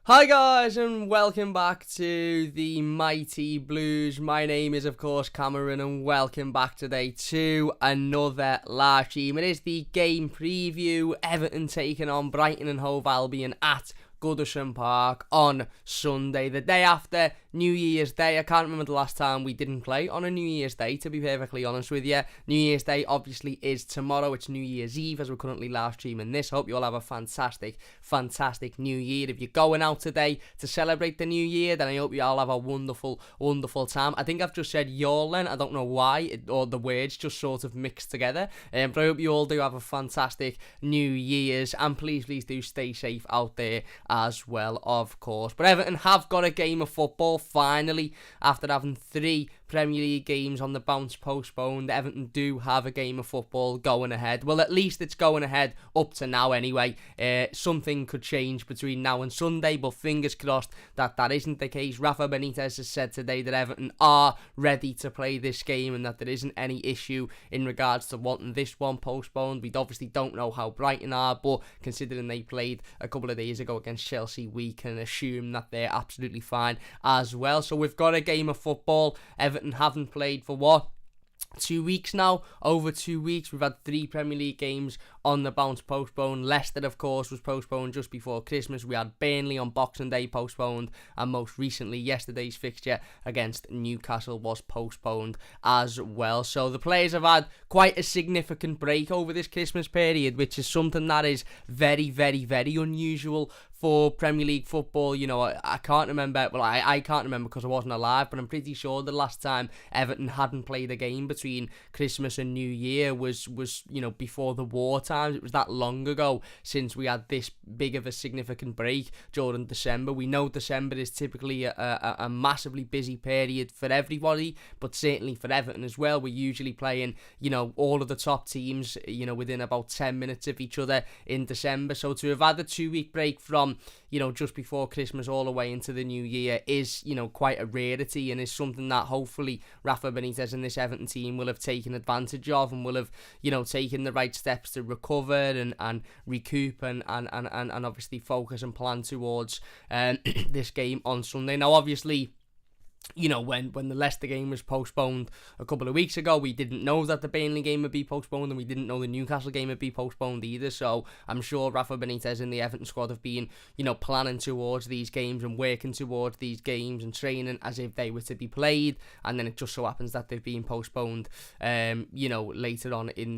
Hi guys and welcome back to the Mighty Blues. My name is of course Cameron and welcome back today to another live stream. It is the game preview, Everton taking on Brighton and Hove Albion at Goodison Park on Sunday, the day after New Year's Day. I can't remember the last time we didn't play on a New Year's Day, to be perfectly honest with you. New Year's Day obviously is tomorrow. It's New Year's Eve as we're currently live streaming this. Hope you all have a fantastic New Year. If you're going out today to celebrate the New Year, then I hope you all have a wonderful time. I think I've just said y'all then. I don't know why, or the words just sort of mixed together. But I hope you all do have a fantastic New Year's, and please do stay safe out there as well, of course. But Everton have got a game of football finally after having 3 Premier League games on the bounce postponed. Everton do have a game of football going ahead. Well, at least it's going ahead up to now anyway. Something could change between now and Sunday, but fingers crossed that isn't the case. Rafa Benitez has said today that Everton are ready to play this game and that there isn't any issue in regards to wanting this one postponed. We obviously don't know how Brighton are, but considering they played a couple of days ago against Chelsea, we can assume that they're absolutely fine as well. So we've got a game of football. Everton haven't played for what? 2 weeks now, over 2 weeks. We've had 3 Premier League games on the bounce postponed. Leicester, of course, was postponed just before Christmas. We had Burnley on Boxing Day postponed, and most recently, yesterday's fixture against Newcastle was postponed as well. So the players have had quite a significant break over this Christmas period, which is something that is very unusual for Premier League football. You know, I can't remember, well, I can't remember because I wasn't alive, but I'm pretty sure the last time Everton hadn't played a game between Christmas and New Year was you know, before the war times. It was that long ago since we had this big of a significant break during December. We know December is typically a massively busy period for everybody, but certainly for Everton as well. We're usually playing, you know, all of the top teams, you know, within about 10 minutes of each other in December. So to have had a 2-week break from, you know, just before Christmas all the way into the new year is, you know, quite a rarity, and is something that hopefully Rafa Benitez and this Everton team will have taken advantage of, and will have, you know, taken the right steps to recover and recoup and obviously focus and plan towards this game on Sunday. Now, obviously, you know, when the Leicester game was postponed a couple of weeks ago, we didn't know that the Burnley game would be postponed, and we didn't know the Newcastle game would be postponed either. So I'm sure Rafa Benitez and the Everton squad have been, you know, planning towards these games and working towards these games and training as if they were to be played, and then it just so happens that they've been postponed, you know, later on in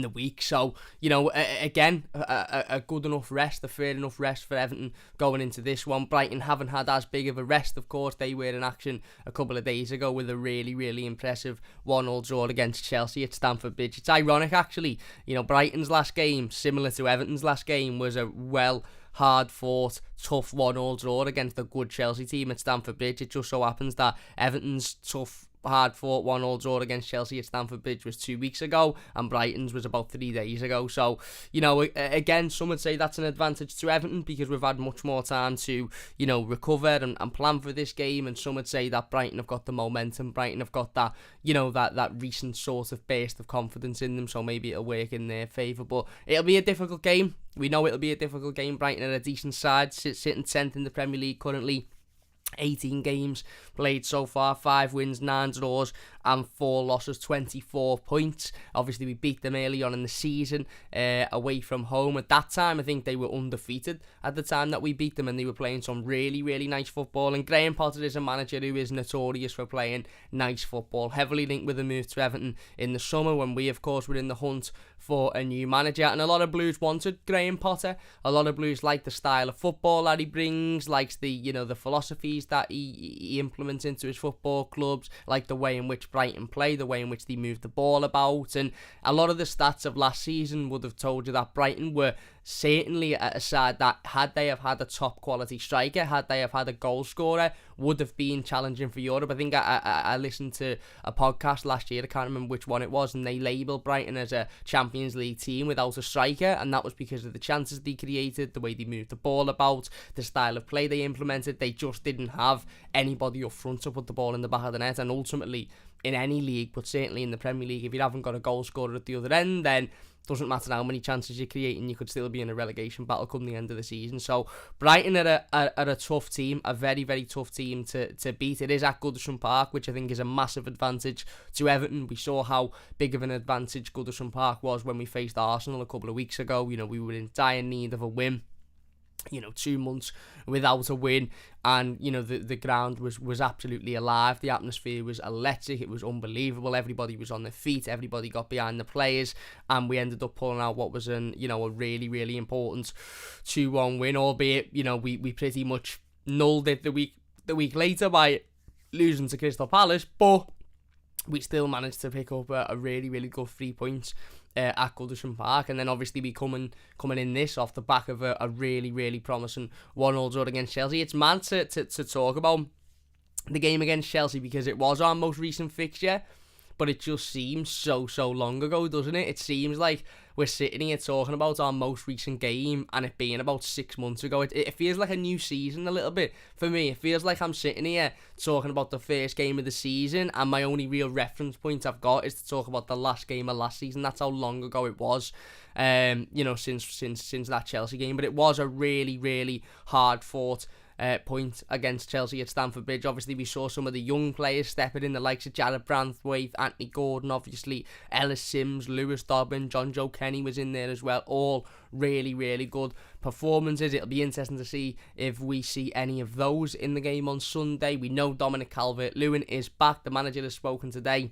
the week. So, you know, again, a good enough rest, a fair enough rest for Everton going into this one. Brighton haven't had as big of a rest, of course. They were in action a couple of days ago with a really impressive 1-1 draw against Chelsea at Stamford Bridge. It's ironic, actually. You know, Brighton's last game, similar to Everton's last game, was a hard-fought, tough 1-1 draw against a good Chelsea team at Stamford Bridge. It just so happens that Everton's tough, hard-fought 1-1 draw against Chelsea at Stamford Bridge was 2 weeks ago, and Brighton's was about 3 days ago. So, you know, again, some would say that's an advantage to Everton because we've had much more time to, you know, recover and plan for this game, and some would say that Brighton have got the momentum, Brighton have got that, you know, that recent sort of burst of confidence in them, so maybe it'll work in their favour. But it'll be a difficult game. We know it'll be a difficult game. Brighton are a decent side, sitting 10th in the Premier League currently. 18 games played so far, 5 wins, 9 draws and 4 losses, 24 points. Obviously we beat them early on in the season away from home. At that time I think they were undefeated at the time that we beat them, and they were playing some really nice football, and Graham Potter is a manager who is notorious for playing nice football, heavily linked with a move to Everton in the summer when we of course were in the hunt for a new manager, and a lot of Blues wanted Graham Potter. A lot of Blues like the style of football that he brings, likes the, you know, the philosophies that he implements into his football clubs, like the way in which Brighton play, the way in which they move the ball about, and a lot of the stats of last season would have told you that Brighton were certainly a side that, had they have had a top quality striker, had they have had a goal scorer, would have been challenging for Europe. I think I listened to a podcast last year, I can't remember which one it was, and they labelled Brighton as a Champions League team without a striker, and that was because of the chances they created, the way they moved the ball about, the style of play they implemented. They just didn't have anybody up front to put the ball in the back of the net, and ultimately in any league, but certainly in the Premier League, if you haven't got a goal scorer at the other end, then doesn't matter how many chances you're creating, you could still be in a relegation battle come the end of the season. So Brighton are a tough team, a very, very tough team to beat. It is at Goodison Park, which I think is a massive advantage to Everton. We saw how big of an advantage Goodison Park was when we faced Arsenal a couple of weeks ago. We were in dire need of a win. 2 months without a win, and the ground was absolutely alive. The atmosphere was electric. It was unbelievable. Everybody was on their feet. Everybody got behind the players, and we ended up pulling out what was a really, really important 2-1 win. Albeit we pretty much nulled it the week later by losing to Crystal Palace, but we still managed to pick up a really, really good 3 points at Goodison Park. And then obviously we coming in this off the back of a really, really promising 1-0 draw against Chelsea. It's mad to talk about the game against Chelsea because it was our most recent fixture, but it just seems so long ago, doesn't it? It seems like we're sitting here talking about our most recent game and it being about 6 months ago. It feels like a new season a little bit for me. It feels like I'm sitting here talking about the first game of the season, and my only real reference point I've got is to talk about the last game of last season. That's how long ago it was, since that Chelsea game. But it was a really, really hard fought point against Chelsea at Stamford Bridge. Obviously, we saw some of the young players stepping in, the likes of Jared Branthwaite, Anthony Gordon, obviously, Ellis Sims, Lewis Dobbin, John Joe Kenny was in there as well. All really, really good performances. It'll be interesting to see if we see any of those in the game on Sunday. We know Dominic Calvert-Lewin is back. The manager has spoken today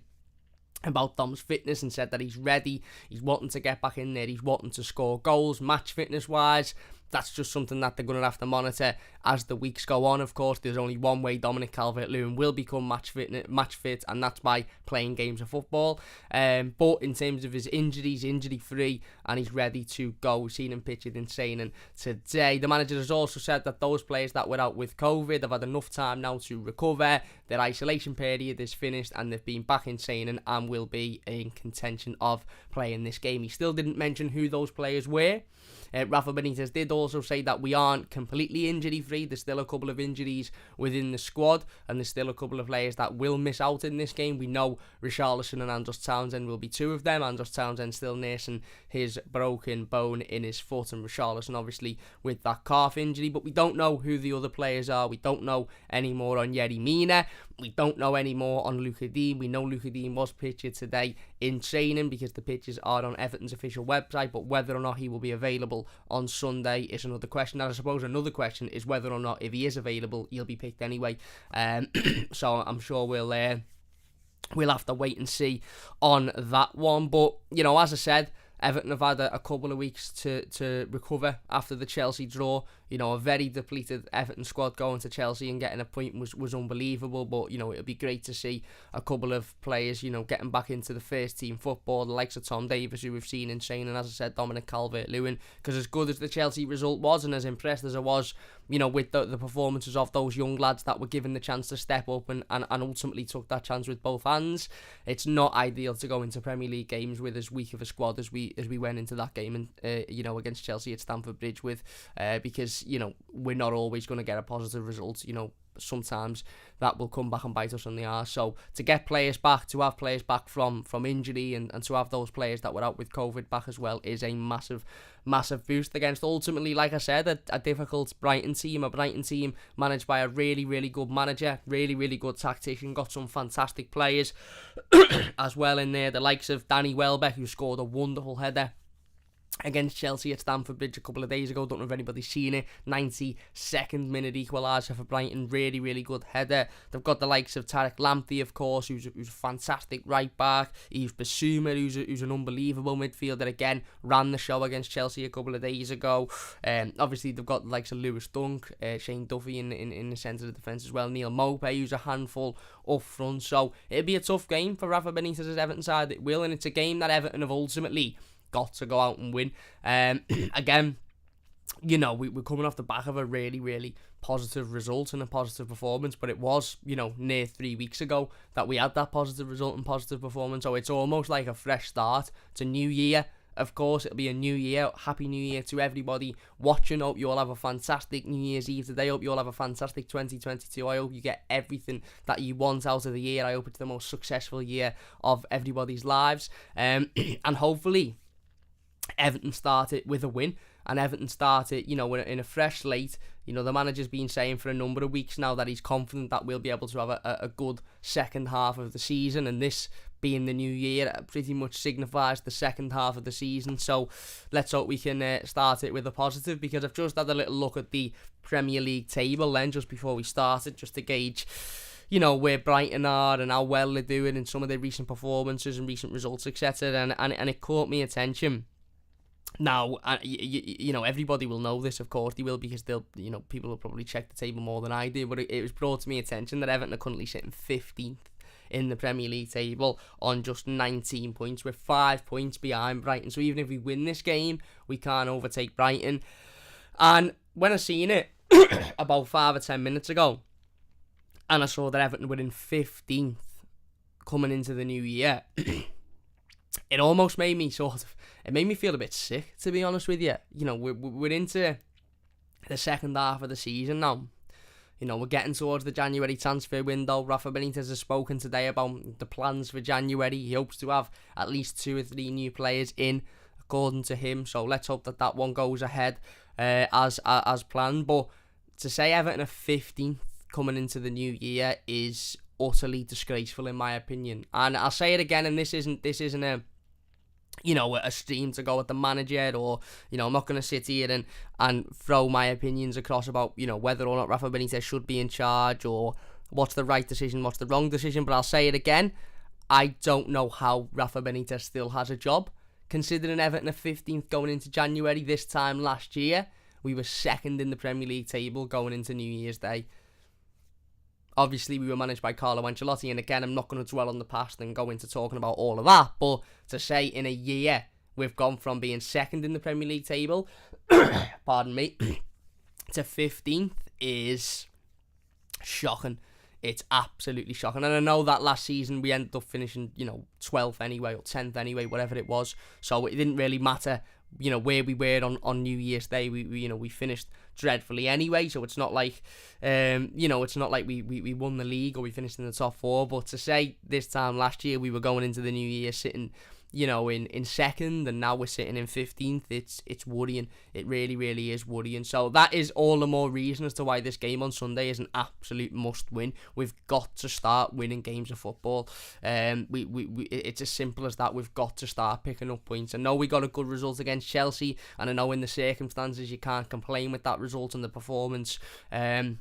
about Dom's fitness and said that he's ready. He's wanting to get back in there. He's wanting to score goals, match fitness wise. That's just something that they're going to have to monitor as the weeks go on. Of course, there's only one way Dominic Calvert-Lewin will become match fit, and that's by playing games of football. But in terms of his injuries, injury-free, and he's ready to go. We've seen him pictured in training today. The manager has also said that those players that were out with COVID have had enough time now to recover. Their isolation period is finished, and they've been back in training and will be in contention of playing this game. He still didn't mention who those players were. Rafa Benitez did also say that we aren't completely injury-free. There's still a couple of injuries within the squad, and there's still a couple of players that will miss out in this game. We know Richarlison and Andros Townsend will be two of them. Andros Townsend still nursing his broken bone in his foot, and Richarlison obviously with that calf injury. But we don't know who the other players are. We don't know any more on Yerry Mina. We don't know any more on Luca Dean. We know Luca Dean was pictured today in training because the pictures are on Everton's official website, but whether or not he will be available on Sunday is another question. And I suppose another question is whether or not, if he is available, he'll be picked anyway. So I'm sure we'll have to wait and see on that one. But, as I said, Everton have had a couple of weeks to recover after the Chelsea draw. A very depleted Everton squad going to Chelsea and getting a point was unbelievable. But, it'll be great to see a couple of players, getting back into the first team football, the likes of Tom Davies, who we've seen in training, and as I said, Dominic Calvert-Lewin. Because as good as the Chelsea result was, and as impressed as I was, with the performances of those young lads that were given the chance to step up and ultimately took that chance with both hands, it's not ideal to go into Premier League games with as weak of a squad as we went into that game and against Chelsea at Stamford Bridge with, because we're not always going to get a positive result. Sometimes that will come back and bite us on the arse. So to get players back, to have players back from injury, and to have those players that were out with COVID back as well is a massive boost against, ultimately, like I said, a difficult Brighton team. A Brighton team managed by a really, really good manager, really, really good tactician, got some fantastic players as well in there. The likes of Danny Welbeck, who scored a wonderful header against Chelsea at Stamford Bridge a couple of days ago. Don't know if anybody's seen it. 92nd minute equaliser for Brighton. Really, really good header. They've got the likes of Tarek Lamptey, of course, who's a fantastic right back. Yves Bissouma, who's an unbelievable midfielder. Again, ran the show against Chelsea a couple of days ago. Obviously, they've got the likes of Lewis Dunk, Shane Duffy in the centre of the defence as well. Neil Maupay, who's a handful up front. So it'll be a tough game for Rafa Benitez's Everton side. It will, and it's a game that Everton have ultimately got to go out and win. Again, we're coming off the back of a really, really positive result and a positive performance, but it was, near 3 weeks ago that we had that positive result and positive performance, so it's almost like a fresh start. It's a new year. Of course, it'll be a new year. Happy New Year to everybody watching. Hope you all have a fantastic New Year's Eve today. Hope you all have a fantastic 2022. I hope you get everything that you want out of the year. I hope it's the most successful year of everybody's lives. And hopefully, Everton started with a win, and Everton started, in a fresh slate. The manager's been saying for a number of weeks now that he's confident that we'll be able to have a good second half of the season, and this being the new year pretty much signifies the second half of the season. So let's hope we can start it with a positive, because I've just had a little look at the Premier League table then just before we started, just to gauge where Brighton are and how well they're doing in some of their recent performances and recent results, etc. And it caught me attention. Now, everybody will know this, of course they will, because people will probably check the table more than I do, but it was brought to me attention that Everton are currently sitting 15th in the Premier League table on just 19 points. We're 5 points behind Brighton, so even if we win this game, we can't overtake Brighton. And when I seen it about 5 or 10 minutes ago, and I saw that Everton were in 15th coming into the new year, it almost made me it made me feel a bit sick, to be honest with you. We're into the second half of the season now. We're getting towards the January transfer window. Rafa Benitez has spoken today about the plans for January. He hopes to have at least 2 or 3 new players in, according to him. So let's hope that one goes ahead as planned. But to say Everton are 15th coming into the new year is utterly disgraceful, in my opinion. And I'll say it again, and this isn't a stream to go at the manager, or I'm not going to sit here and throw my opinions across about whether or not Rafa Benitez should be in charge, or what's the right decision, what's the wrong decision. But I'll say it again, I don't know how Rafa Benitez still has a job, considering Everton are 15th going into January. This time last year we were 2nd in the Premier League table going into New Year's Day. Obviously, we were managed by Carlo Ancelotti, and again, I'm not going to dwell on the past and go into talking about all of that, but to say in a year we've gone from being 2nd in the Premier League table, pardon me, to 15th is shocking. It's absolutely shocking. And I know that last season we ended up finishing, 12th anyway, or 10th anyway, whatever it was, so it didn't really matter where we were on New Year's Day. We finished dreadfully anyway, so it's not like it's not like we won the league or we finished in the top 4. But to say this time last year we were going into the new year sitting in 2nd, and now we're sitting in 15th, it's worrying. It really, really is worrying. So that is all the more reason as to why this game on Sunday is an absolute must win. We've got to start winning games of football. It's as simple as that. We've got to start picking up points. I know we got a good result against Chelsea, and I know in the circumstances you can't complain with that result and the performance from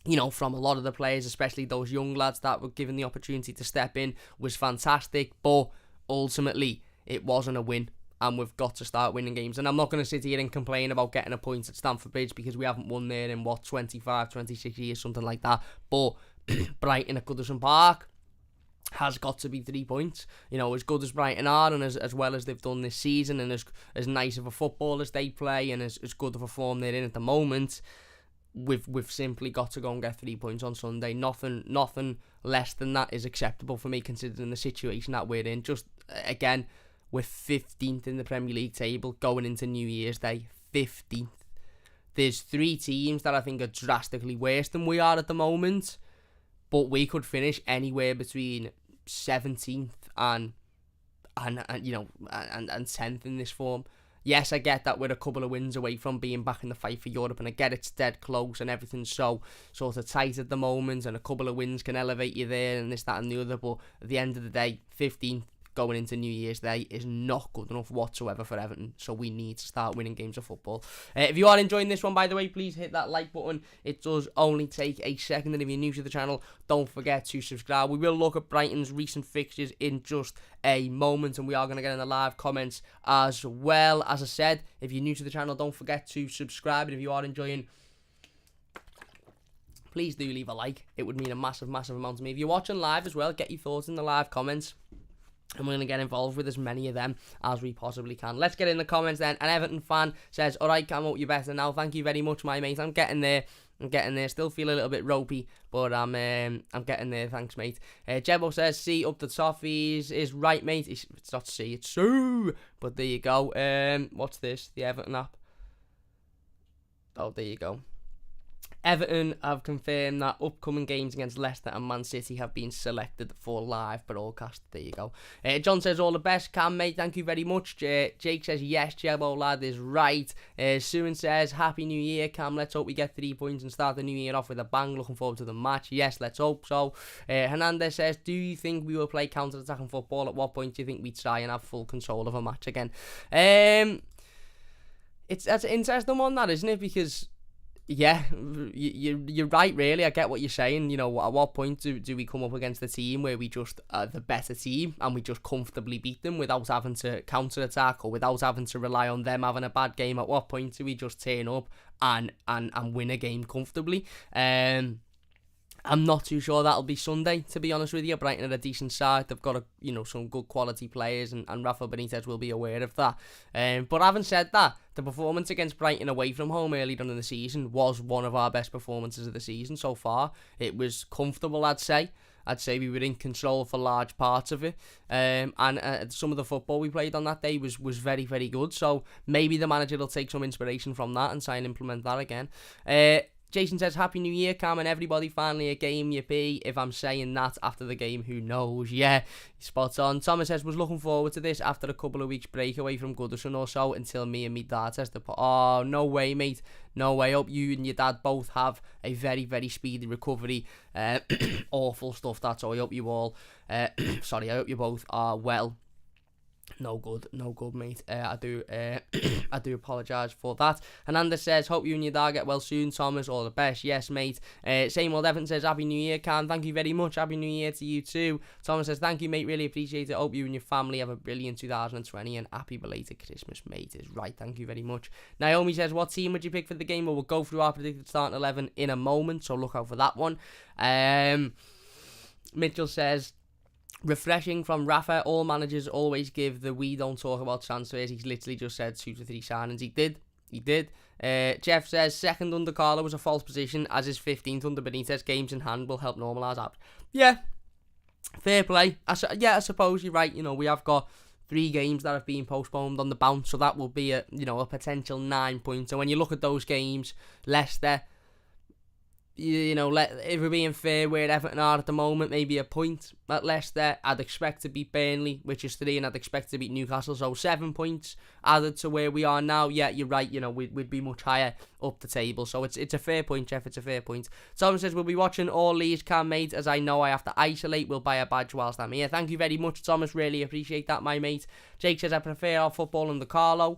a lot of the players, especially those young lads that were given the opportunity to step in, was fantastic. But ultimately, it wasn't a win, and we've got to start winning games. And I'm not going to sit here and complain about getting a point at Stamford Bridge, because we haven't won there in 25, 26 years, something like that. But Brighton at Goodison Park has got to be 3 points. As good as Brighton are, and as well as they've done this season, and as nice of a football as they play, and as good of a form they're in at the moment, we've simply got to go and get 3 points on Sunday. Nothing less than that is acceptable for me, considering the situation that we're in. Just again, we're 15th in the Premier League table going into New Year's Day. 15th. There's 3 teams that I think are drastically worse than we are at the moment, but we could finish anywhere between 17th and 10th in this form. Yes, I get that we're a couple of wins away from being back in the fight for Europe, and I get it's dead close and everything's so sort of tight at the moment, and a couple of wins can elevate you there and this, that and the other, but at the end of the day, 15th going into New Year's Day is not good enough whatsoever for Everton, so we need to start winning games of football. If you are enjoying this one, by the way, please hit that like button. It does only take a second, and if you're new to the channel, don't forget to subscribe. We will look at Brighton's recent fixtures in just a moment, and we are going to get in the live comments as well. As I said, if you're new to the channel, don't forget to subscribe, and if you are enjoying, please do leave a like. It would mean a massive, massive amount to me. If you're watching live as well, get your thoughts in the live comments, and we're going to get involved with as many of them as we possibly can. Let's get in the comments then. An Everton fan says, alright, Camo, you're better now. Thank you very much, my mate. I'm getting there. Still feel a little bit ropey, but I'm getting there. Thanks, mate. Jebo says, C up the toffees is right, mate. It's not C, it's Sue. But there you go. What's this? The Everton app. Oh, there you go. Everton have confirmed that upcoming games against Leicester and Man City have been selected for live broadcast. There you go. John says, all the best, Cam, mate. Thank you very much. Jake says, yes, Jebo lad is right. Suan says, Happy New Year, Cam. Let's hope we get 3 points and start the new year off with a bang. Looking forward to the match. Yes, let's hope so. Hernandez says, do you think we will play counter-attacking football? At what point do you think we try and have full control of a match again? That's an interesting one, that, isn't it? Because yeah, you're right, really. I get what you're saying. You know, at what point do we come up against a team where we just are the better team and we just comfortably beat them without having to counter-attack or without having to rely on them having a bad game? At what point do we just turn up and win a game comfortably? I'm not too sure that'll be Sunday, to be honest with you. Brighton are a decent side. They've got some good quality players, and Rafa Benitez will be aware of that. But having said that, the performance against Brighton away from home early on in the season was one of our best performances of the season so far. It was comfortable, I'd say. I'd say we were in control for large parts of it. And some of the football we played on that day was very, very good. So maybe the manager will take some inspiration from that and try and implement that again. Jason says, Happy New Year, Cam, and everybody. Finally a game, yippee. If I'm saying that after the game, who knows? Yeah, spot on. Thomas says, was looking forward to this after a couple of weeks break away from Goodison or so until me and me dad says to put. Oh, no way, mate. No way. Hope you and your dad both have a very, very speedy recovery. Awful stuff, that's all. I hope you all, I hope you both are well. No good, mate. I do apologise for that. Hernandez says, hope you and your dad get well soon. Thomas, all the best. Yes, mate. Same old Everton says, Happy New Year, Cam. Thank you very much. Happy New Year to you too. Thomas says, thank you, mate. Really appreciate it. Hope you and your family have a brilliant 2020 and happy belated Christmas, mate. Is right. Thank you very much. Naomi says, what team would you pick for the game? Well, we'll go through our predicted starting 11 in a moment, so look out for that one. Mitchell says, refreshing from Rafa. All managers always give the we don't talk about transfers. He's literally just said 2 to 3 signings. He did. Jeff says, second under Carlo was a false position, as is 15th under Benitez. Games in hand will help normalise out. Yeah, fair play. I suppose you're right. You know, we have got 3 games that have been postponed on the bounce, so that will be a potential 9 points. And when you look at those games, Leicester, if we're being fair, where Everton are at the moment, maybe a point at Leicester. I'd expect to beat Burnley, which is 3, and I'd expect to beat Newcastle, so 7 points added to where we are now. Yeah, you're right, we'd be much higher up the table, so it's a fair point, Jeff, it's a fair point. Someone says, we'll be watching all these, Cam, mate, as I know I have to isolate. We'll buy a badge whilst I'm here. Thank you very much, Thomas, really appreciate that, my mate. Jake says, I prefer our football under Carlo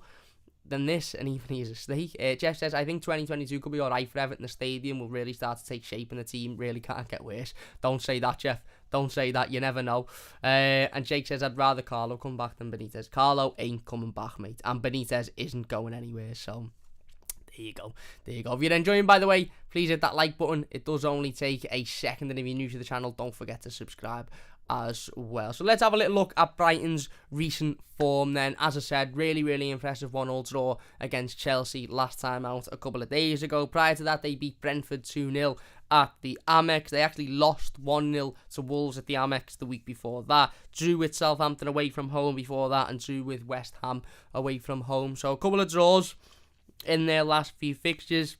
than this, and even he's a snake. Jeff says, I think 2022 could be alright for Everton. The stadium will really start to take shape and the team really can't get worse. Don't say that, Jeff. Don't say that, you never know. And Jake says, I'd rather Carlo come back than Benitez. Carlo ain't coming back, mate, and Benitez isn't going anywhere, so there you go. If you're enjoying, by the way, please hit that like button. It does only take a second, and if you're new to the channel, don't forget to subscribe as well. So let's have a little look at Brighton's recent form then. As I said, really, really impressive 1-1 draw against Chelsea last time out a couple of days ago. Prior to that, they beat Brentford 2-0 at the Amex. They actually lost 1-0 to Wolves at the Amex the week before that. Drew with Southampton away from home before that, and drew with West Ham away from home. So a couple of draws in their last few fixtures.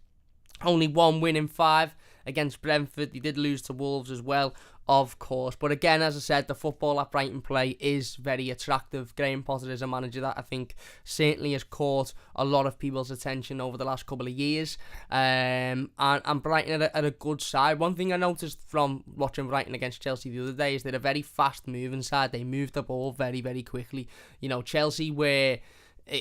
Only 1 win in 5 against Brentford. They did lose to Wolves as well, of course. But again, as I said, the football that Brighton play is very attractive. Graham Potter is a manager that I think certainly has caught a lot of people's attention over the last couple of years. And Brighton are a good side. One thing I noticed from watching Brighton against Chelsea the other day is they're a very fast-moving side. They move the ball very, very quickly. Chelsea were,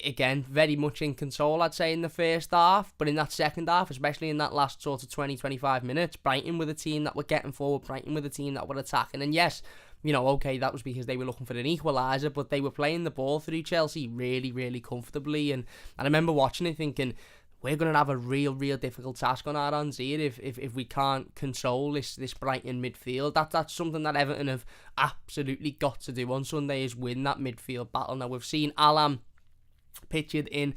again, very much in control, I'd say, in the first half. But in that second half, especially in that last sort of 20-25 minutes, Brighton were the team that were getting forward. Brighton were the team that were attacking. And yes, okay, that was because they were looking for an equaliser, but they were playing the ball through Chelsea really, really comfortably. And I remember watching it thinking, we're going to have a real difficult task on our hands here if we can't control this Brighton midfield. That's something that Everton have absolutely got to do on Sunday, is win that midfield battle. Now, we've seen Alam pictured in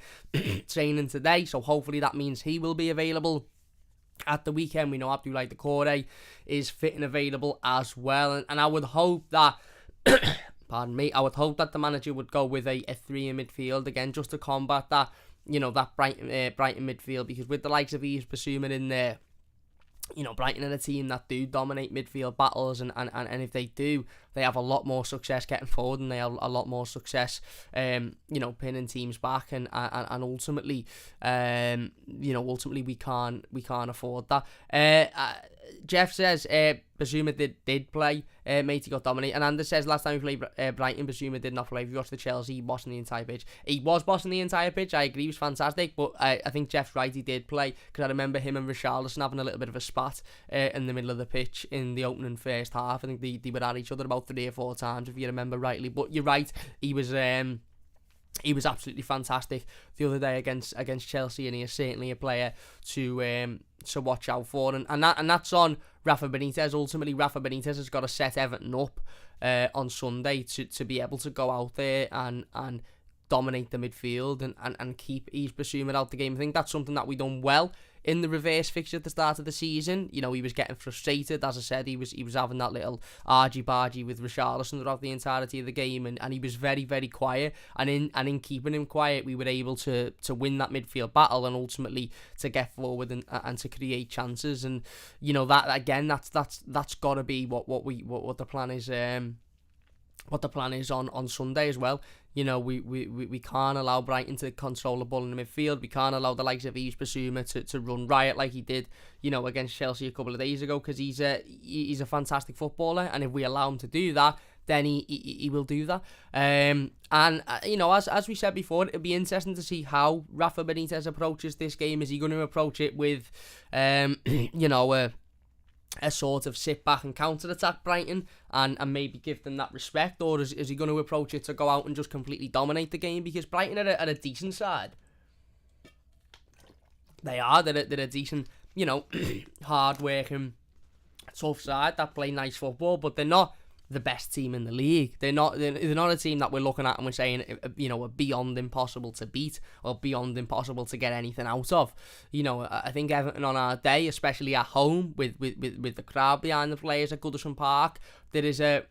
training today, so hopefully that means he will be available at the weekend. We know Abdoulaye Doucouré is fit and available as well, and I would hope that pardon me, I would hope that the manager would go with a 3 in midfield again, just to combat that, that Brighton midfield, because with the likes of Yves Bissouma in there, Brighton are a team that do dominate midfield battles, and if they do, they have a lot more success getting forward, and they have a lot more success, pinning teams back, and ultimately, ultimately we can't afford that. Jeff says Basuma did play, Matey got dominated, and Anders says last time we played Brighton, Basuma did not play. If you watched the Chelsea, he bossing the entire pitch. He was bossing the entire pitch, I agree, he was fantastic, but I think Jeff's right, he did play, because I remember him and Richarlison having a little bit of a spat in the middle of the pitch in the opening first half. I think they were at each other about 3 or 4 times, if you remember rightly, but you're right, he was absolutely fantastic the other day against Chelsea, and he is certainly a player to watch out for, and that's on Rafa Benitez. Ultimately, Rafa Benitez has got to set Everton up on Sunday to be able to go out there and dominate the midfield and keep Yves Bissouma out the game. I think that's something that we done well in the reverse fixture at the start of the season. He was getting frustrated. As I said, he was having that little argy-bargy with Richarlison throughout the entirety of the game, and he was very, very quiet. And in keeping him quiet, we were able to win that midfield battle, and ultimately to get forward and to create chances. And that again, that's got to be what the plan is. What the plan is on Sunday as well. We can't allow Brighton to control the ball in the midfield. We can't allow the likes of Yves Bissouma to run riot like he did, against Chelsea a couple of days ago, because he's a fantastic footballer, and if we allow him to do that, then he will do that. As we said before, it'll be interesting to see how Rafa Benitez approaches this game. Is he going to approach it with, a sort of sit back and counter-attack Brighton and maybe give them that respect, or is he going to approach it to go out and just completely dominate the game? Because Brighton are a decent side. They're a decent, hard-working, tough side that play nice football, but they're not the best team in the league. They're not a team that we're looking at and we're saying, are beyond impossible to beat or beyond impossible to get anything out of. I think Everton on our day, especially at home with the crowd behind the players at Goodison Park, there is a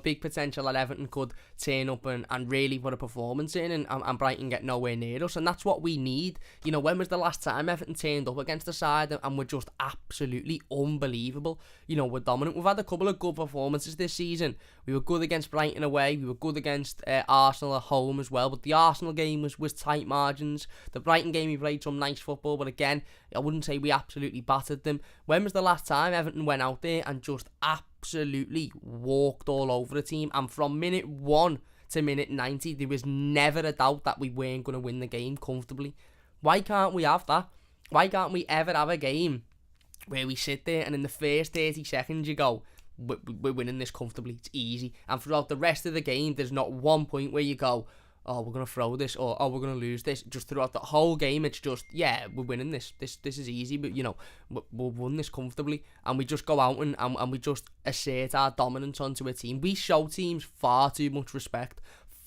big potential that Everton could turn up and really put a performance in, and Brighton get nowhere near us, and that's what we need. When was the last time Everton turned up against a side and were just absolutely unbelievable? We're dominant. We've had a couple of good performances this season. We were good against Brighton away, we were good against Arsenal at home as well, but the Arsenal game was tight margins. The Brighton game, we played some nice football, but again, I wouldn't say we absolutely battered them. When was the last time Everton went out there and just absolutely walked all over the team? And from minute 1 to minute 90, there was never a doubt that we weren't going to win the game comfortably. Why can't we have that? Why can't we ever have a game where we sit there and in the first 30 seconds you go, we're winning this comfortably, it's easy, and throughout the rest of the game there's not one point where you go, oh, we're going to throw this, or oh, we're going to lose this. Just throughout the whole game, it's just, yeah, we're winning this is easy, but we'll win this comfortably, and we just go out and we just assert our dominance onto a team. We show teams far too much respect,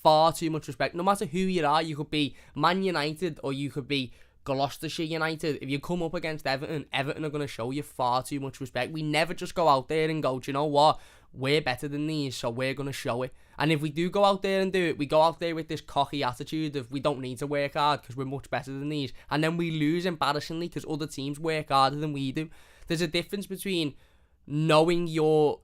no matter who you are. You could be Man United or you could be Gloucestershire United. If you come up against Everton are going to show you far too much respect. We never just go out there and go, do you know what, we're better than these, so we're going to show it. And if we do go out there and do it, we go out there with this cocky attitude of we don't need to work hard because we're much better than these, and then we lose embarrassingly because other teams work harder than we do. There's a difference between knowing you're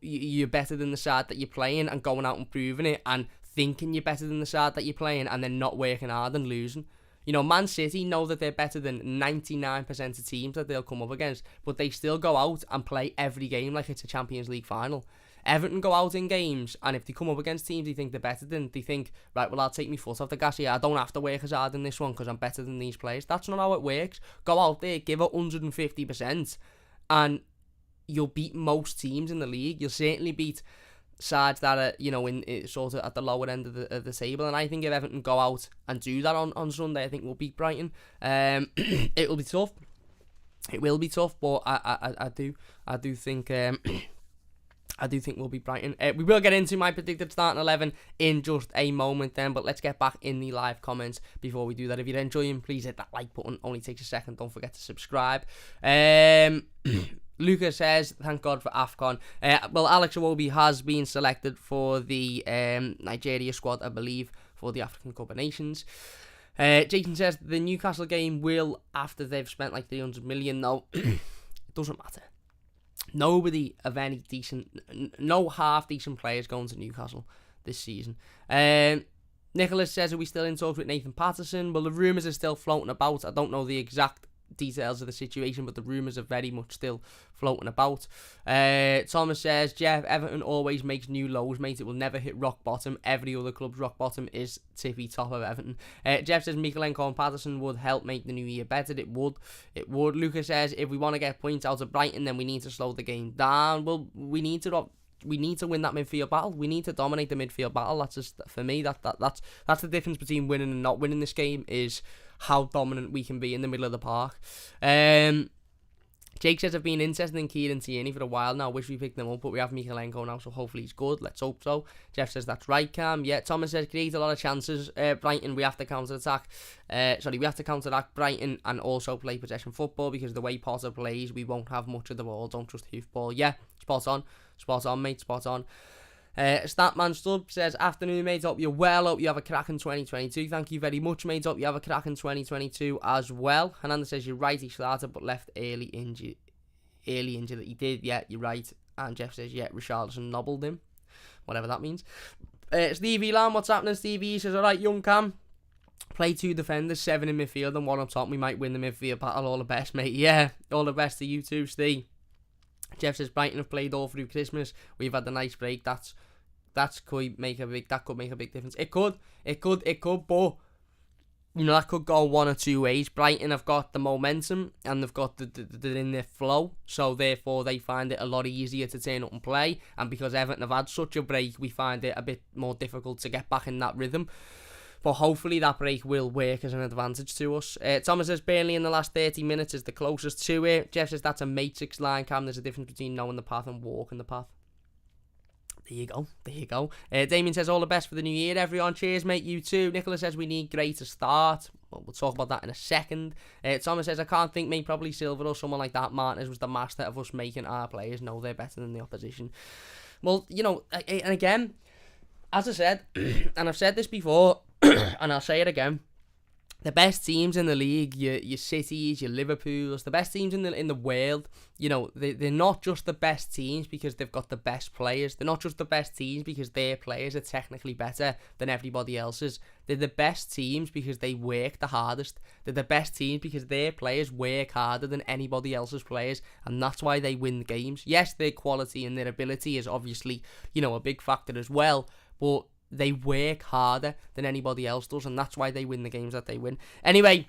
better than the side that you're playing and going out and proving it, and thinking you're better than the side that you're playing and then not working hard and losing. Man City know that they're better than 99% of teams that they'll come up against, but they still go out and play every game like it's a Champions League final. Everton go out in games, and if they come up against teams they think they're better than, they think, right, well, I'll take my foot off the gas here. I don't have to work as hard in this one because I'm better than these players. That's not how it works. Go out there, give it 150%, and you'll beat most teams in the league. You'll certainly beat sides that are, in sort of at the lower end of the table, and I think if Everton go out and do that on Sunday, I think we'll beat Brighton. It'll be tough. It will be tough, but I do think we'll beat Brighton. We will get into my predicted starting 11 in just a moment then, but let's get back in the live comments before we do that. If you're enjoying, please hit that like button. Only takes a second. Don't forget to subscribe. Luca says, thank God for AFCON. Well, Alex Iwobi has been selected for the Nigeria squad, I believe, for the African Cup of Nations. Jason says, the Newcastle game will, after they've spent like 300 million, though, it doesn't matter. Nobody of any decent, no half-decent players going to Newcastle this season. Nicholas says, are we still in talks with Nathan Patterson? Well, the rumours are still floating about. I don't know the exact details of the situation, but the rumours are very much still floating about. Thomas says, Jeff, Everton always makes new lows, mate. It will never hit rock bottom. Every other club's rock bottom is tippy top of Everton. Jeff says, Mikalenko and Patterson would help make the new year better. It would. Lucas says, if we want to get points out of Brighton, then we need to slow the game down. Well, we need to win that midfield battle. We need to dominate the midfield battle. That's just, for me, that's the difference between winning and not winning this game, is how dominant we can be in the middle of the park. Jake says, I've been interested in Kieran Tierney for a while now. Wish we picked them up, but we have Mikalenko now, so hopefully he's good. Let's hope so. Jeff says, that's right, Cam. Yeah, Thomas says, create a lot of chances. Brighton, we have to counter-attack. We have to counter-attack Brighton and also play possession football, because the way Potter plays, we won't have much of the ball. Don't trust hoofball. Yeah, spot on, mate, spot on. Statman Stub says, afternoon, mate. Hope you're well. Hope you have a cracking 2022. Thank you very much, mate. Hope you have a cracking 2022 as well. Hernandez says, you're right, he started but left early injury that he did. Yeah, you're right. And Jeff says, yeah, Richarlison nobbled him. Whatever that means. Stevie Lamb, what's happening, Stevie? He says, alright, young Cam. Play 2 defenders, 7 in midfield and 1 up top. We might win the midfield battle. All the best, mate. Yeah, all the best to you too, Steve. Jeff says, Brighton have played all through Christmas. We've had a nice break. That could make a big difference. It could, but that could go one or two ways. Brighton have got the momentum and they've got they're in their flow, so therefore they find it a lot easier to turn up and play. And because Everton have had such a break, we find it a bit more difficult to get back in that rhythm. But hopefully that break will work as an advantage to us. Thomas says, Burnley in the last 30 minutes is the closest to it. Jeff says, that's a matrix line, Cam. There's a difference between knowing the path and walking the path. There you go. Damien says, all the best for the new year, everyone. Cheers, mate. You too. Nicholas says, we need Gray to start. Well, we'll talk about that in a second. Thomas says, I can't think, mate. Probably Silva or someone like that. Martinez was the master of us making our players know they're better than the opposition. Well, and again, as I said, and I've said this before, and I'll say it again, the best teams in the league, your Cities, your Liverpools, the best teams in the world, they're not just the best teams because they've got the best players. They're not just the best teams because their players are technically better than everybody else's. They're the best teams because they work the hardest. They're the best teams because their players work harder than anybody else's players, and that's why they win games. Yes, their quality and their ability is obviously, a big factor as well, but they work harder than anybody else does, and that's why they win the games that they win. Anyway,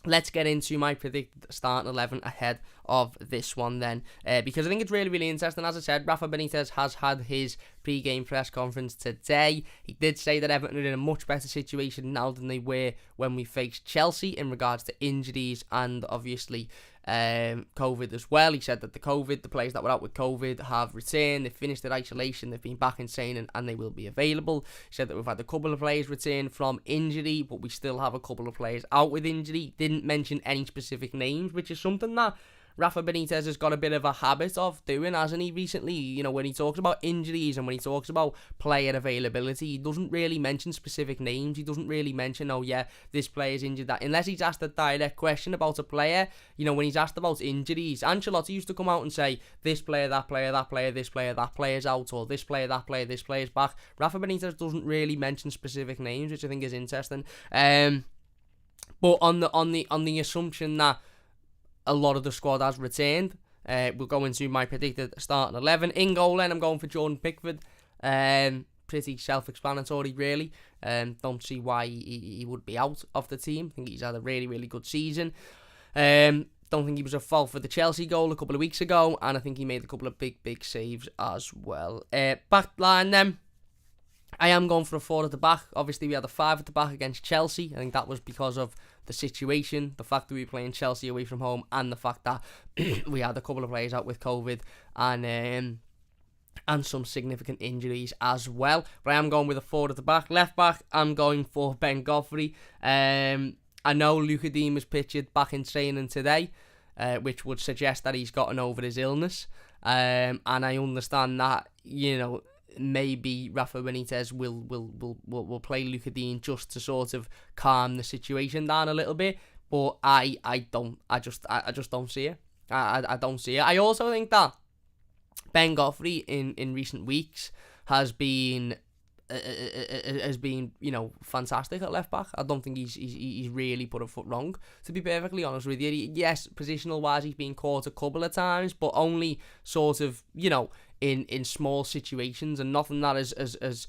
let's get into my predicted starting 11 ahead of this one then, because I think it's really, really interesting. As I said, Rafa Benitez has had his pre-game press conference today. He did say that Everton are in a much better situation now than they were when we faced Chelsea in regards to injuries and obviously COVID as well. He said that the players that were out with COVID have returned, they've finished their isolation, they've been back insane and they will be available. He said that we've had a couple of players return from injury, but we still have a couple of players out with injury. Didn't mention any specific names, which is something that Rafa Benitez has got a bit of a habit of doing, hasn't he, recently? When he talks about injuries and when he talks about player availability, he doesn't really mention specific names. He doesn't really mention, oh yeah, this player's injured, that, unless he's asked a direct question about a player. When he's asked about injuries, Ancelotti used to come out and say, this player, that player, this player, that player's out, or this player, that player, this player's back. Rafa Benitez doesn't really mention specific names, which I think is interesting. But on the assumption that a lot of the squad has returned, we'll go into my predicted starting 11. In goal then, I'm going for Jordan Pickford. Pretty self-explanatory, really. Don't see why he would be out of the team. I think he's had a really, really good season. Don't think he was at fault for the Chelsea goal a couple of weeks ago, and I think he made a couple of big saves as well. Back line then, I am going for a 4 at the back. Obviously, we had a 5 at the back against Chelsea. I think that was because of the situation, the fact that we were playing Chelsea away from home, and the fact that we had a couple of players out with COVID and some significant injuries as well. But I am going with a 4 at the back. Left back, I'm going for Ben Godfrey. I know Luca Dean was pictured back in training today, which would suggest that he's gotten over his illness. And I understand that, maybe Rafa Benitez will play Luca Dean just to sort of calm the situation down a little bit, but I just don't see it. I don't see it. I also think that Ben Godfrey in recent weeks has been fantastic at left back. I don't think he's really put a foot wrong, to be perfectly honest with you. Yes, positional wise he's been caught a couple of times, but only sort of in small situations, and nothing that has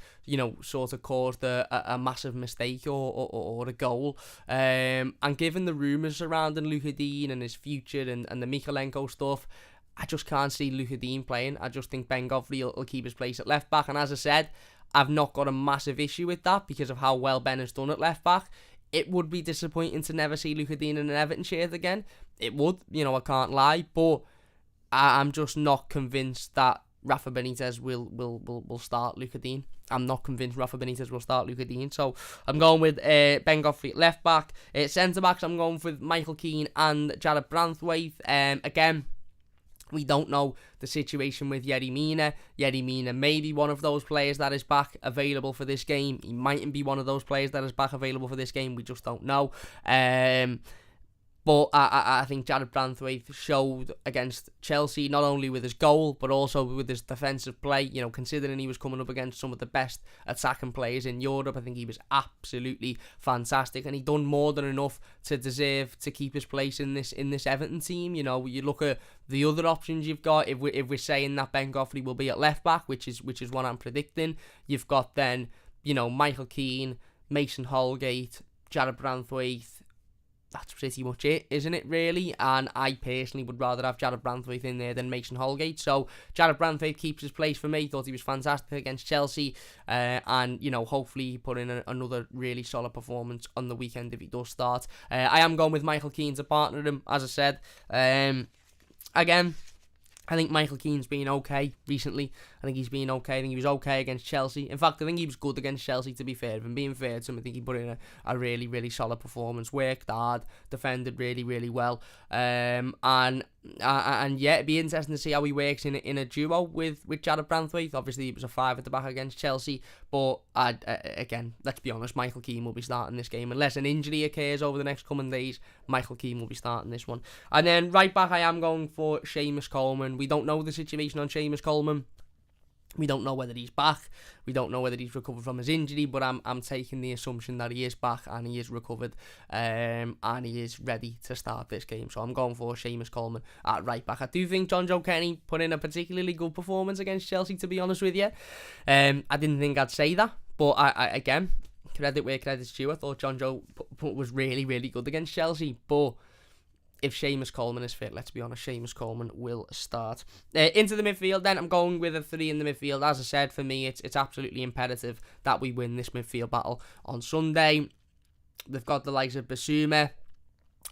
sort of caused a massive mistake or a goal. And given the rumours surrounding Luka Dean and his future and the Mikalenko stuff, I just can't see Luka Dean playing. I just think Ben Godfrey will keep his place at left back, and as I said, I've not got a massive issue with that because of how well Ben has done at left back. It would be disappointing to never see Luka Dean in an Everton shirt again. It would, I can't lie, but I'm just not convinced that Rafa Benitez will start Luka Dean. I'm not convinced Rafa Benitez will start Luka Dean. So I'm going with Ben Godfrey at left back. Centre backs, I'm going with Michael Keane and Jared Branthwaite. Again, we don't know the situation with Yerry Mina. Yerry Mina may be one of those players that is back available for this game. He mightn't be one of those players that is back available for this game. We just don't know. But I think Jared Branthwaite showed against Chelsea, not only with his goal, but also with his defensive play. Considering he was coming up against some of the best attacking players in Europe, I think he was absolutely fantastic. And he done more than enough to deserve to keep his place in this Everton team. You look at the other options you've got. If we're saying that Ben Godfrey will be at left back, which is what I'm predicting, you've got then, Michael Keane, Mason Holgate, Jared Branthwaite. That's pretty much it, isn't it, really? And I personally would rather have Jared Branthwaite in there than Mason Holgate. So Jared Branthwaite keeps his place for me. Thought he was fantastic against Chelsea. And, hopefully he put in another really solid performance on the weekend if he does start. I am going with Michael Keane to partner him, as I said. Again, I think Michael Keane's been okay recently. I think he's been okay. I think he was okay against Chelsea. In fact, I think he was good against Chelsea, to be fair. If I'm being fair to him, I think he put in a really, really solid performance. Worked hard, defended really, really well. And yeah, it'd be interesting to see how he works in a duo with Jared Branthwaite. Obviously, it was a 5 at the back against Chelsea. But again, let's be honest, Michael Keane will be starting this game. Unless an injury occurs over the next coming days, Michael Keane will be starting this one. And then right back, I am going for Seamus Coleman. We don't know the situation on Seamus Coleman. We don't know whether he's back. We don't know whether he's recovered from his injury, but I'm taking the assumption that he is back and he is recovered, and he is ready to start this game. So I'm going for Seamus Coleman at right back. I do think John Joe Kenny put in a particularly good performance against Chelsea, to be honest with you. I didn't think I'd say that, but I again, credit where credit's due. I thought John Joe was really, really good against Chelsea, but if Seamus Coleman is fit, let's be honest, Seamus Coleman will start. Into the midfield then, I'm going with a 3 in the midfield. As I said, for me, it's absolutely imperative that we win this midfield battle on Sunday. They've got the likes of Basuma.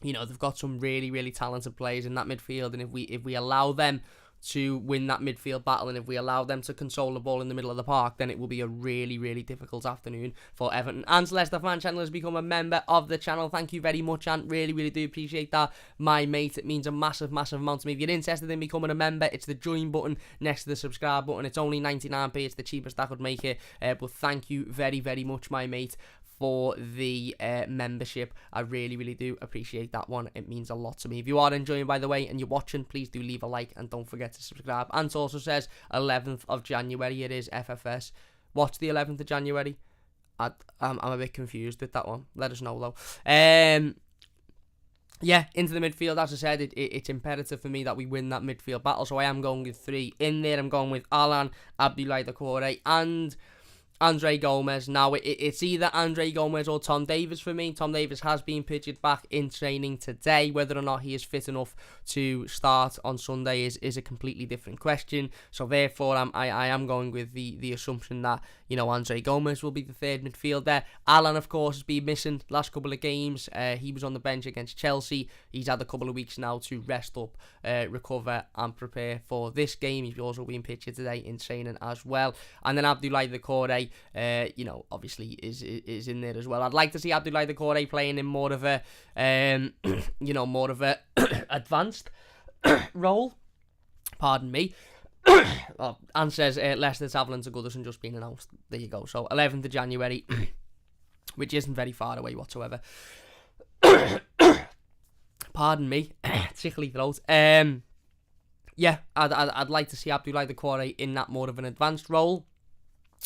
They've got some really, really talented players in that midfield, and if we allow them to win that midfield battle, and if we allow them to control the ball in the middle of the park, then it will be a really, really difficult afternoon for Everton. And Celeste Fan Channel has become a member of the channel. Thank you very much, Ant. Really, really do appreciate that, my mate. It means a massive, massive amount to me. If you're interested in becoming a member, it's the join button next to the subscribe button. It's only 99p. It's the cheapest I could make it. But thank you very, very much, my mate, for the membership. I really, really do appreciate that one. It means a lot to me. If you are enjoying, by the way, and you're watching, please do leave a like and don't forget to subscribe. And it also says 11th of January. It is FFS. What's the 11th of January? I'm a bit confused with that one. Let us know though. Yeah, into the midfield, as I said, it's imperative for me that we win that midfield battle. So I am going with 3 in there. I'm going with Alan, Abdoulaye Doucouré, and Andre Gomez. Now, it's either Andre Gomez or Tom Davies for me. Tom Davies has been pictured back in training today. Whether or not he is fit enough to start on Sunday is a completely different question. So therefore, I am going with the assumption that, Andre Gomez will be the third midfielder. Alan, of course, has been missing last couple of games. He was on the bench against Chelsea. He's had a couple of weeks now to rest up, recover and prepare for this game. He's also been pictured today in training as well. And then Abdoulaye Doucouré, obviously is in there as well. I'd like to see Abdoulaye Doucouré playing in more of a, more of a advanced role. Pardon me. And says Leicester travelling to Goodison just been announced. There you go. So 11th of January, which isn't very far away whatsoever. Pardon me, tickly throat. yeah, I'd like to see Abdoulaye Doucouré in that more of an advanced role,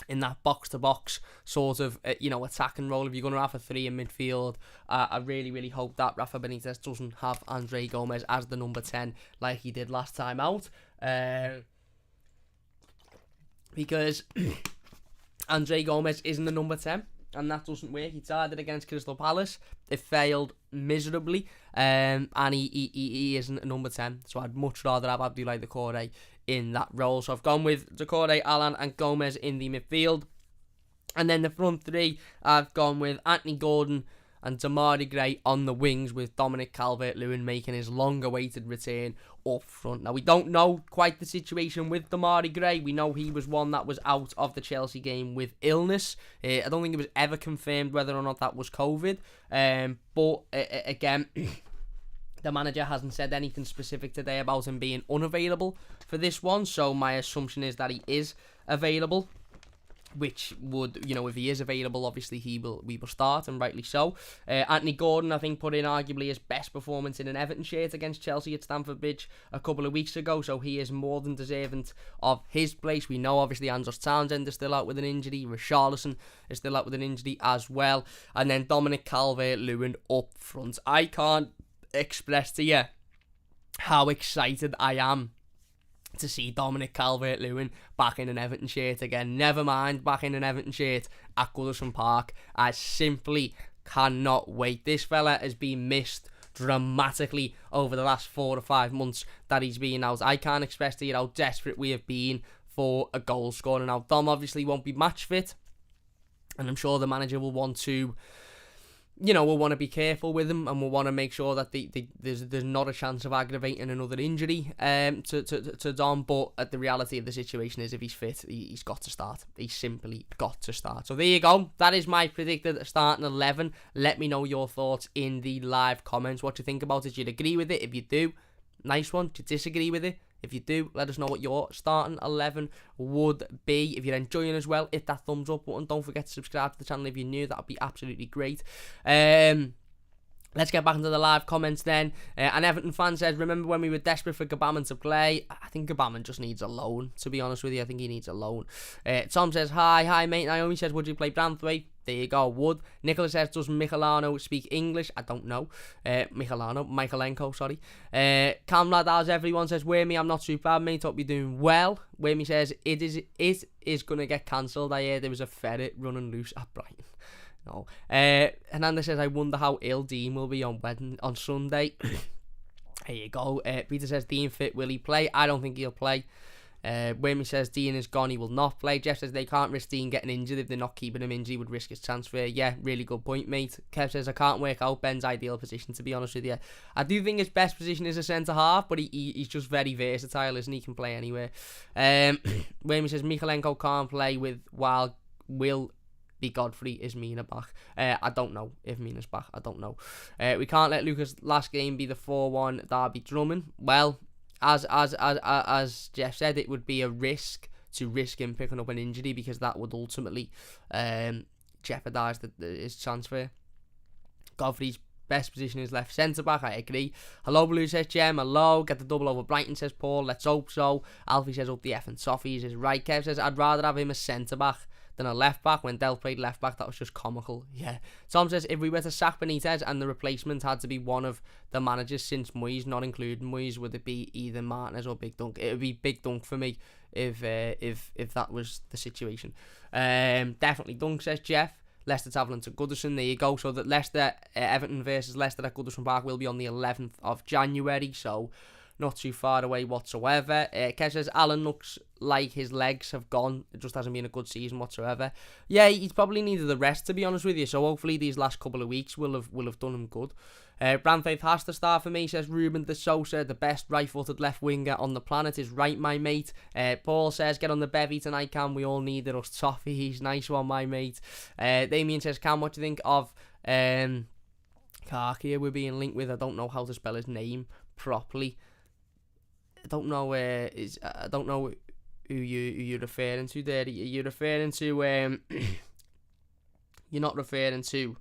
in that box-to-box sort of, attacking role. If you're going to have a three in midfield, I really, really hope that Rafa Benitez doesn't have Andre Gomez as the number 10 like he did last time out. Because Andre Gomez isn't the number 10, and that doesn't work. He tried it against Crystal Palace. It failed miserably, and he isn't a number 10, so I'd much rather have Abdoulaye Doucouré in that role. So I've gone with Doucouré, Allan and Gomez in the midfield. And then the front three, I've gone with Anthony Gordon and Demarai Gray on the wings, with Dominic Calvert-Lewin making his long-awaited return up front. Now, we don't know quite the situation with Demarai Gray. We know he was one that was out of the Chelsea game with illness. I don't think it was ever confirmed whether or not that was COVID. But again, the manager hasn't said anything specific today about him being unavailable for this one. So my assumption is that he is available, which would, if he is available, obviously we will start, and rightly so. Anthony Gordon, I think, put in arguably his best performance in an Everton shirt against Chelsea at Stamford Bridge a couple of weeks ago, so he is more than deserving of his place. We know, obviously, Andros Townsend is still out with an injury, Richarlison is still out with an injury as well, and then Dominic Calvert-Lewin up front. I can't express to you how excited I am to see Dominic Calvert-Lewin back in an Everton shirt again. Never mind back in an Everton shirt at Goodison Park. I simply cannot wait. This fella has been missed dramatically over the last 4 or 5 months that he's been out. I can't express to you how desperate we have been for a goal scorer. Now, Dom obviously won't be match fit, and I'm sure the manager will want to, we'll want to be careful with him, and we'll want to make sure that there's not a chance of aggravating another injury to Dom. But the reality of the situation is, if he's fit, he's got to start. He's simply got to start. So there you go. That is my predicted starting 11. Let me know your thoughts in the live comments. What you think about it? Do you agree with it? If you do, nice one. Do you disagree with it? If you do, let us know what your starting 11 would be. If you're enjoying as well, hit that thumbs up button. Don't forget to subscribe to the channel if you're new. That would be absolutely great. Let's get back into the live comments then. An Everton fan says, remember when we were desperate for Gbamin to play? I think Gbamin just needs a loan, to be honest with you. I think he needs a loan. Tom says, hi mate. Naomi says, would you play Branthwaite? There you go, would. Nicholas says, does Michelano speak English? I don't know. Michaelenko, sorry. Camlad, as everyone says, Wormy, I'm not too bad, mate. Hope you're doing well. Wormy says, it is going to get cancelled. I heard there was a ferret running loose at Brighton. No. Hernandez says, I wonder how ill Dean will be on Sunday. There you go. Peter says, Dean fit, will he play? I don't think he'll play. Wormy says, Dean is gone, he will not play. Jeff says, they can't risk Dean getting injured. If they're not keeping him injured, he would risk his transfer. Yeah, really good point, mate. Kev says, I can't work out Ben's ideal position, to be honest with you. I do think his best position is a centre-half, but he's just very versatile, isn't he? He can play anywhere. Wormy says, Michaelenko can't play while Will be Godfrey is Mina back. I don't know if Mina's back. I don't know. We can't let Lucas' last game be the 4-1 Derby Drummond. Well, as Jeff said, it would be a risk to risk him picking up an injury, because that would ultimately jeopardise his transfer. Godfrey's best position is left centre-back, I agree. Hello Blue says Jem, hello. Get the double over Brighton says Paul, let's hope so. Alfie says up the F and Soffies is right. Kev says I'd rather have him as centre-back than a left-back. When Del played left-back, that was just comical. Yeah. Tom says, if we were to sack Benitez and the replacement had to be one of the managers since Moyes, not including Moyes, would it be either Martinez or Big Dunk? It would be Big Dunk for me if that was the situation. Definitely Dunk, says Jeff. Leicester travelling to Goodison. There you go. So that Leicester, Everton versus Leicester at Goodison Park will be on the 11th of January. So not too far away whatsoever. Kev says, Alan looks like his legs have gone. It just hasn't been a good season whatsoever. Yeah, he's probably needed the rest, to be honest with you. So hopefully these last couple of weeks will have done him good. Branthwaite has to start for me, says Ruben de Sosa. The best right-footed left winger on the planet is right, my mate. Paul says, get on the bevy tonight, Cam. We all need it. Us toffees. Nice one, my mate. Damien says, Cam, what do you think of Karkia we're being linked with? I don't know how to spell his name properly. I don't know who you're referring to there. You're referring to you're not referring to,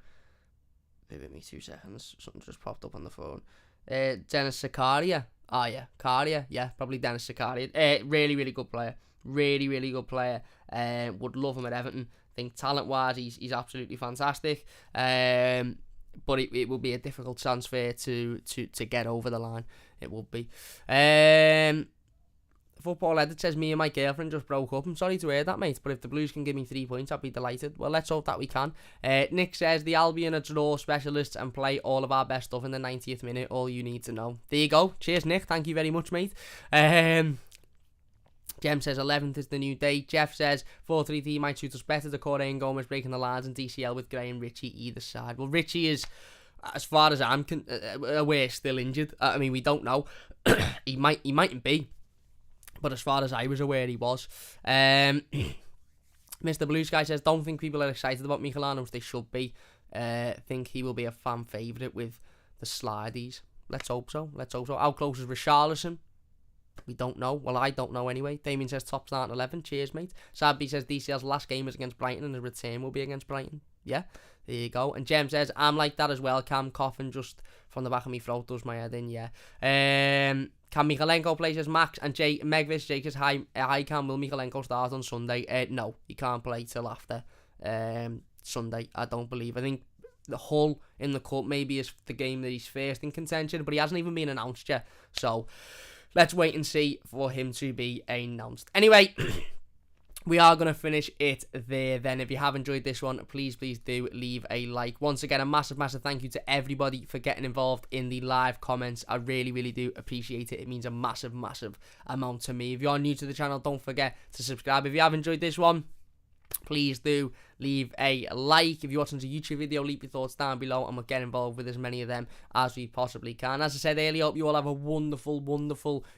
wait with me 2 seconds, something just popped up on the phone. Dennis Zakaria. Oh yeah, Carrier. Yeah, probably Dennis Zakaria. Really, really good player. Really, really good player. Would love him at Everton. Think talent-wise, he's absolutely fantastic. But it will be a difficult transfer to get over the line. It will be. Football Edit says, me and my girlfriend just broke up. I'm sorry to hear that, mate, but if the Blues can give me 3 points, I'd be delighted. Well, let's hope that we can. Nick says, the Albion are draw specialists and play all of our best stuff in the 90th minute. All you need to know. There you go. Cheers, Nick. Thank you very much, mate. Jem says 11th is the new date. Jeff says 4-3-3 might suit us better. Decore and Gomez breaking the lines and DCL with Gray and Richie either side. Well, Richie is, as far as I'm aware, still injured. I mean, we don't know. he mightn't be. But as far as I was aware, he was. Mr. Blue Sky says, don't think people are excited about Michelanos. They should be. Think he will be a fan favourite with the Slideys. Let's hope so. How close is Richarlison? We don't know. Well, I don't know anyway. Damien says top starting 11. Cheers, mate. Sabby says DCL's last game is against Brighton and his return will be against Brighton. Yeah, there you go. And Jem says, I'm like that as well. Cam coughing just from the back of my throat does my head in, yeah. Can Michalenko play, says Max? And Megvis, Jake says, hi Cam, will Michalenko start on Sunday? No, he can't play till after Sunday, I don't believe. I think the Hull in the cup maybe is the game that he's first in contention, but he hasn't even been announced yet. So let's wait and see for him to be announced. Anyway, we are going to finish it there then. If you have enjoyed this one, please do leave a like. Once again, a massive thank you to everybody for getting involved in the live comments. I really, really do appreciate it. It means a massive amount to me. If you're new to the channel, don't forget to subscribe. If you have enjoyed this one, please do leave a like. If you're watching the YouTube video, leave your thoughts down below and we'll get involved with as many of them as we possibly can. As I said earlier, hope you all have a wonderful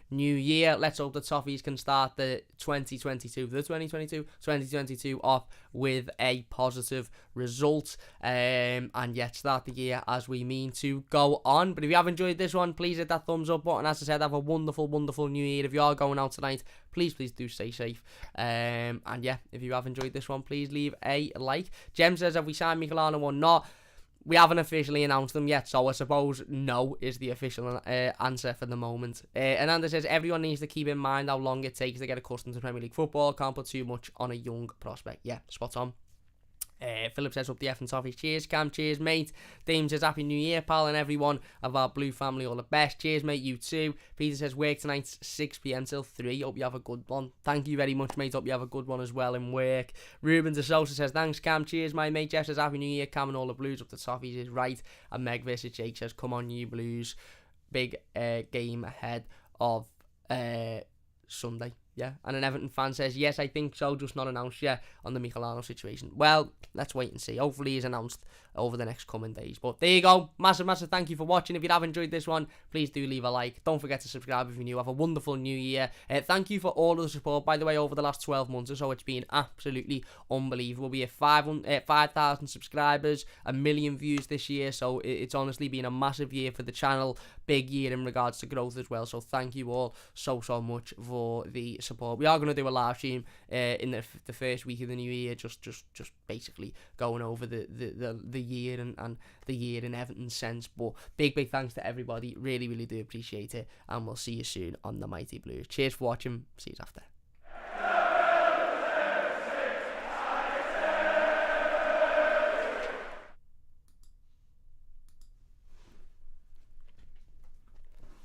new year. Let's hope the Toffees can start the 2022 off with a positive result and yet start the year as we mean to go on. But if you have enjoyed this one, please hit that thumbs up button. As I said, have a wonderful new year. If you are going out tonight, please do stay safe. And yeah, if you have enjoyed this one, please leave a like. Jem says, have we signed Michelano or not? We haven't officially announced them yet, so I suppose no is the official answer for the moment. Ananda says, everyone needs to keep in mind how long it takes to get accustomed to Premier League football. Can't put too much on a young prospect. Yeah, spot on. Philip says, up the F and Toffees. Cheers, Cam. Cheers, mate. Dame says, happy new year, pal, and everyone of our blue family, all the best. Cheers, mate. You too. Peter says, work tonight 6 p.m. till 3. Hope you have a good one. Thank you very much, mate. Hope you have a good one as well in work. Ruben de Sosa says, thanks, Cam. Cheers, my mate. Jeff says, happy new year, Cam, and all the Blues. Up the Toffees is right. And Meg versus Jake says, come on, you Blues. Big game ahead of Sunday. Yeah, and an Everton fan says, yes, I think so, just not announced yet on the Michelano situation. Well, let's wait and see. Hopefully he's announced over the next coming days. But there you go. Massive thank you for watching. If you have enjoyed this one, please do leave a like. Don't forget to subscribe if you're new. Have a wonderful new year. Thank you for all of the support, by the way, over the last 12 months or so. It's been absolutely unbelievable. We have 5,000 subscribers, 1 million views this year. So it's honestly been a massive year for the channel. Big year in regards to growth as well. So thank you all so much for the support. We are going to do a live stream in the first week of the new year, just basically going over the year and the year in Everton's sense. But big thanks to everybody. Really do appreciate it, and we'll see you soon on the Mighty Blues. Cheers for watching. See you after.